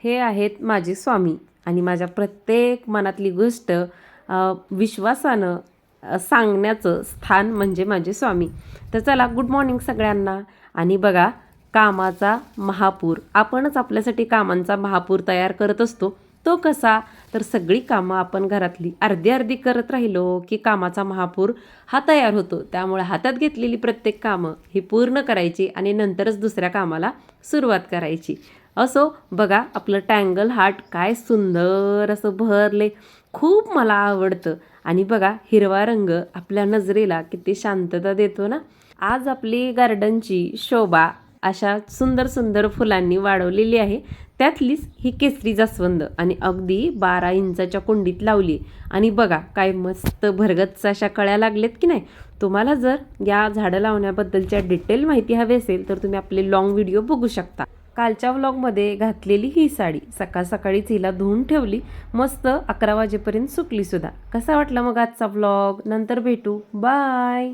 हे आहेत माझे स्वामी आणि माझ्या प्रत्येक मनातली गोष्ट विश्वासानं सांगण्याचं स्थान म्हणजे माझे स्वामी. तर चला गुड मॉर्निंग सगळ्यांना. आणि बघा, कामाचा महापूर, आपणच आपल्यासाठी कामांचा महापूर तयार करत असतो. तो कसा, तर सगळी कामं आपण घरातली अर्धी अर्धी करत राहिलो की कामाचा महापूर हा तयार होतो. त्यामुळे हातात घेतलेली प्रत्येक कामं ही पूर्ण करायची आणि नंतरच दुसऱ्या कामाला सुरुवात करायची. असो बघा, आपलं टँगल हार्ट काय सुंदर असं भरले, खूप मला आवडतं. आणि बघा, हिरवा रंग आपल्या नजरेला किती शांतता देतो ना. आज आपली गार्डनची शोभा अशा सुंदर सुंदर फुलांनी वाढवलेली आहे. त्यातलीच ही केसरी जास्वंद आणि अगदी 12 इंचाच्या कुंडीत लावली. आणि बघा काय मस्त भरगच्च अशा कळ्या लागलेत की नाही. तुम्हाला जर या झाडं लावण्याबद्दलच्या डिटेल माहिती हवी असेल तर तुम्ही आपले लॉंग व्हिडिओ बघू शकता. कालच्या व्लॉगमध्ये घातलेली ही साडी सकाळ सकाळीच हिला धुवून ठेवली, मस्त 11 वाजेपर्यंत सुकली सुद्धा. कसा वाटला मग आजचा व्लॉग? नंतर भेटू, बाय.